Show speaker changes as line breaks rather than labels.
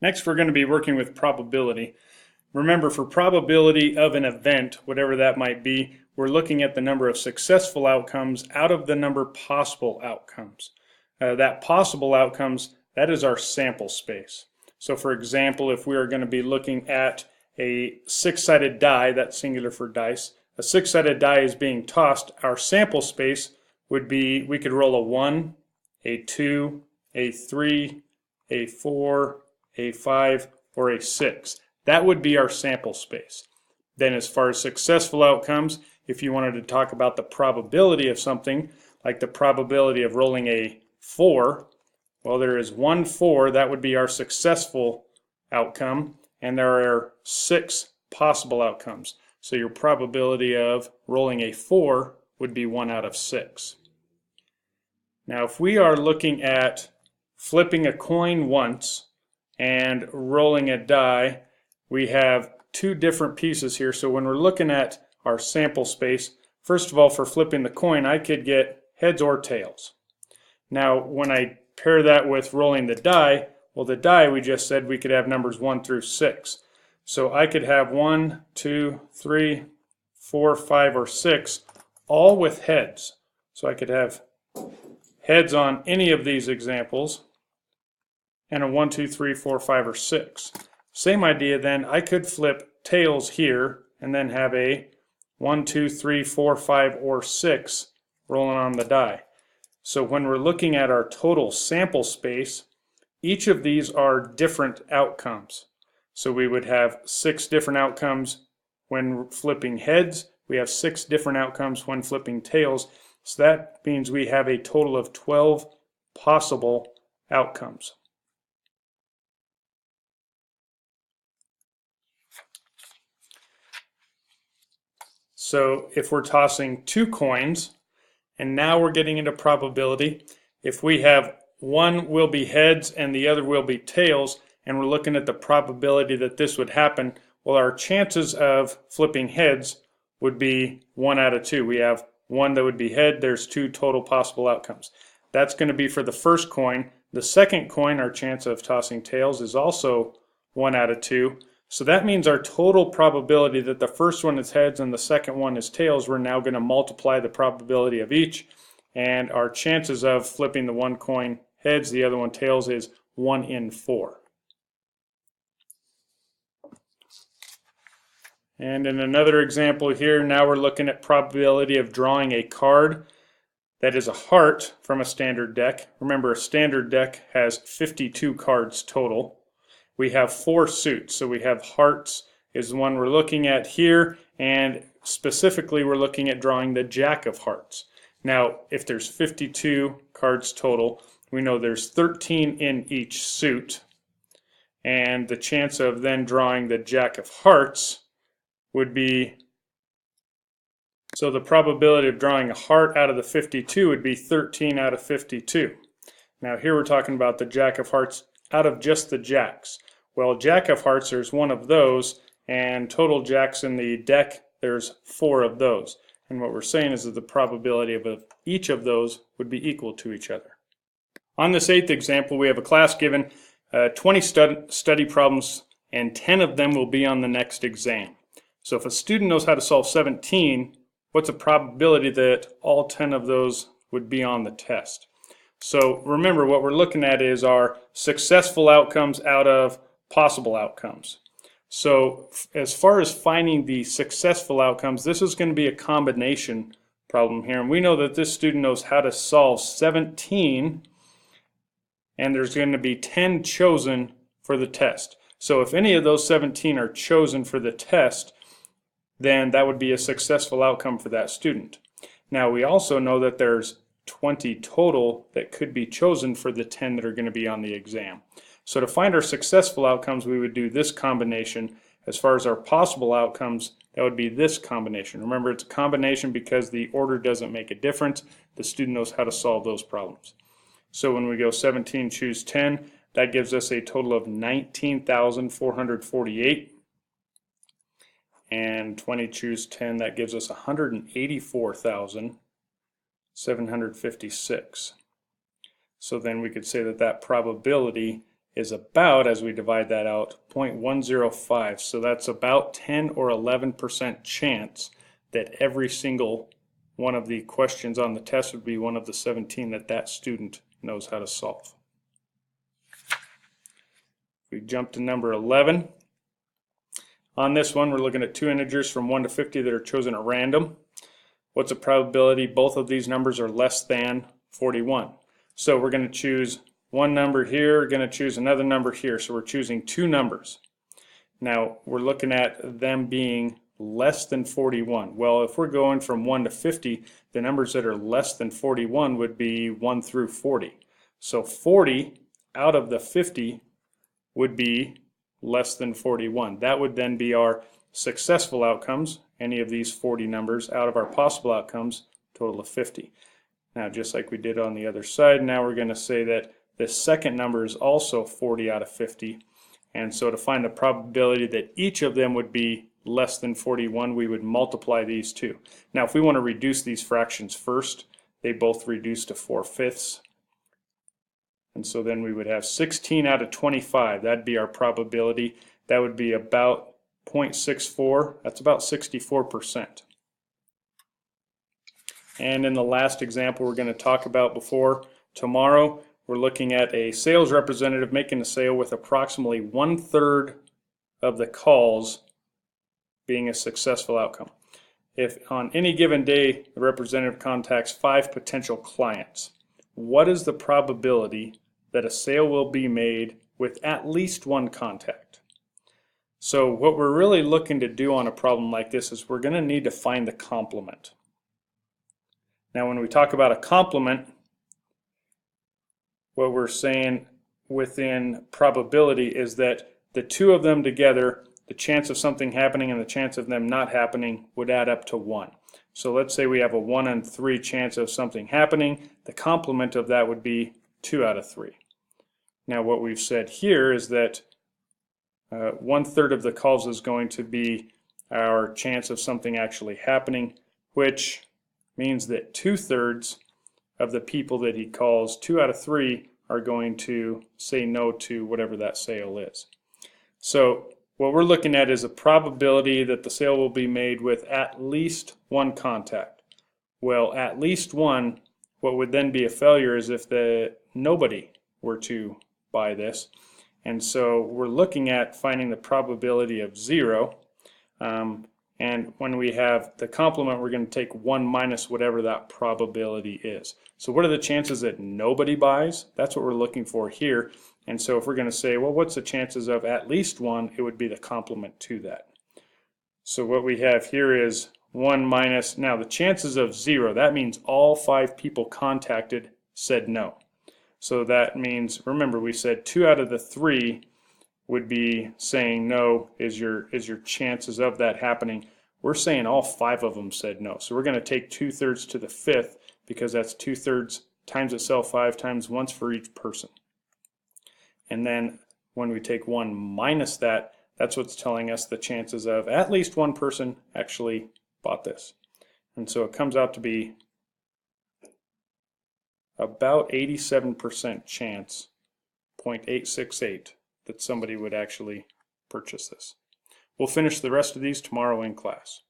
Next, we're going to be working with probability. Remember, for probability of an event, whatever that might be, we're looking at the number of successful outcomes out of the number of possible outcomes. That possible outcomes, that is our sample space. So for example, if we are going to be looking at a six-sided die, that's singular for dice, a six-sided die is being tossed, our sample space would be, we could roll a 1, a 2, a 3, a 4, a 5, or a 6. That would be our sample space. Then as far as successful outcomes, if you wanted to talk about the probability of something, like the probability of rolling a 4, well, there is 1 4, that would be our successful outcome, and there are 6 possible outcomes. So your probability of rolling a 4 would be 1 out of 6. Now if we are looking at flipping a coin once and rolling a die, we have two different pieces here. So when we're looking at our sample space, first of all, for flipping the coin, I could get heads or tails. Now when I pair that with rolling the die, well, the die, we just said we could have numbers 1 through 6. So I could have 1, 2, 3, 4, 5, or 6, all with heads. So I could have heads on any of these examples, and a 1, 2, 3, 4, 5, or 6. Same idea then, I could flip tails here and then have a 1, 2, 3, 4, 5, or 6 rolling on the die. So when we're looking at our total sample space, each of these are different outcomes. So we would have 6 different outcomes when flipping heads. We have 6 different outcomes when flipping tails. So that means we have a total of 12 possible outcomes. So if we're tossing 2 coins, and now we're getting into probability, if we have one will be heads and the other will be tails, and we're looking at the probability that this would happen, well, our chances of flipping heads would be 1 out of 2. We have 1 that would be head, there's 2 total possible outcomes. That's going to be for the first coin. The second coin, our chance of tossing tails, is also 1 out of 2. So that means our total probability that the first one is heads and the second one is tails, we're now going to multiply the probability of each, and our chances of flipping the one coin heads, the other one tails, is 1 in 4. And in another example here, now we're looking at probability of drawing a card that is a heart from a standard deck. Remember, a standard deck has 52 cards total. We have 4 suits, so we have hearts is the one we're looking at here, and specifically we're looking at drawing the jack of hearts. Now, if there's 52 cards total, we know there's 13 in each suit, and the chance of then drawing the jack of hearts would be, so the probability of drawing a heart out of the 52 would be 13 out of 52. Now here we're talking about the jack of hearts out of just the jacks. Well, jack of hearts, there's 1 of those, and total jacks in the deck, there's 4 of those. And what we're saying is that the probability of each of those would be equal to each other. On this 8th example, we have a class given 20 study problems, and 10 of them will be on the next exam. So if a student knows how to solve 17, what's the probability that all 10 of those would be on the test? So remember, what we're looking at is our successful outcomes out of possible outcomes. So as far as finding the successful outcomes, this is going to be a combination problem here. And we know that this student knows how to solve 17, and there's going to be 10 chosen for the test. So if any of those 17 are chosen for the test, then that would be a successful outcome for that student. Now we also know that there's 20 total that could be chosen for the 10 that are going to be on the exam. So to find our successful outcomes, we would do this combination. As far as our possible outcomes, that would be this combination. Remember, it's a combination because the order doesn't make a difference. The student knows how to solve those problems. So when we go 17, choose 10, that gives us a total of 19,448. And 20, choose 10, that gives us 184,756. So then we could say that that probability is about, as we divide that out, 0.105. So that's about 10 or 11% chance that every single one of the questions on the test would be one of the 17 that student knows how to solve. We jump to number 11. On this one, we're looking at two integers from 1 to 50 that are chosen at random. What's the probability both of these numbers are less than 41? So we're going to choose one number here, we're going to choose another number here. So we're choosing two numbers. Now we're looking at them being less than 41. Well, if we're going from 1 to 50, the numbers that are less than 41 would be 1 through 40. So 40 out of the 50 would be less than 41. That would then be our successful outcomes, any of these 40 numbers out of our possible outcomes, total of 50. Now, just like we did on the other side, now we're going to say that the second number is also 40 out of 50. And so to find the probability that each of them would be less than 41, we would multiply these two. Now, if we want to reduce these fractions first, they both reduce to 4/5. And so then we would have 16 out of 25. That'd be our probability. That would be about 0.64. That's about 64%. And in the last example we're going to talk about before tomorrow, we're looking at a sales representative making a sale with approximately 1/3 of the calls being a successful outcome. If on any given day the representative contacts 5 potential clients, what is the probability that a sale will be made with at least one contact? So what we're really looking to do on a problem like this is we're going to need to find the complement. Now when we talk about a complement, what we're saying within probability is that the two of them together, the chance of something happening and the chance of them not happening would add up to 1. So let's say we have a 1 in 3 chance of something happening. The complement of that would be 2 out of 3. Now what we've said here is that 1/3 of the calls is going to be our chance of something actually happening, which means that 2/3 of the people that he calls, 2 out of 3, are going to say no to whatever that sale is. So what we're looking at is a probability that the sale will be made with at least one contact. Well, at least one, what would then be a failure is if nobody were to buy this. And so we're looking at finding the probability of 0. And when we have the complement, we're going to take 1 minus whatever that probability is. So what are the chances that nobody buys? That's what we're looking for here. And so if we're going to say, well, what's the chances of at least 1? It would be the complement to that. So what we have here is 1 minus, now the chances of 0, that means all 5 people contacted said no. So that means, remember we said 2 out of the 3 would be saying no is your chances of that happening. We're saying all 5 of them said no. So we're going to take 2/3 to the 5th because that's 2/3 times itself 5 times once for each person. And then when we take 1 minus that, that's what's telling us the chances of at least one person actually bought this. And so it comes out to be about 87% chance, 0.868, that somebody would actually purchase this. We'll finish the rest of these tomorrow in class.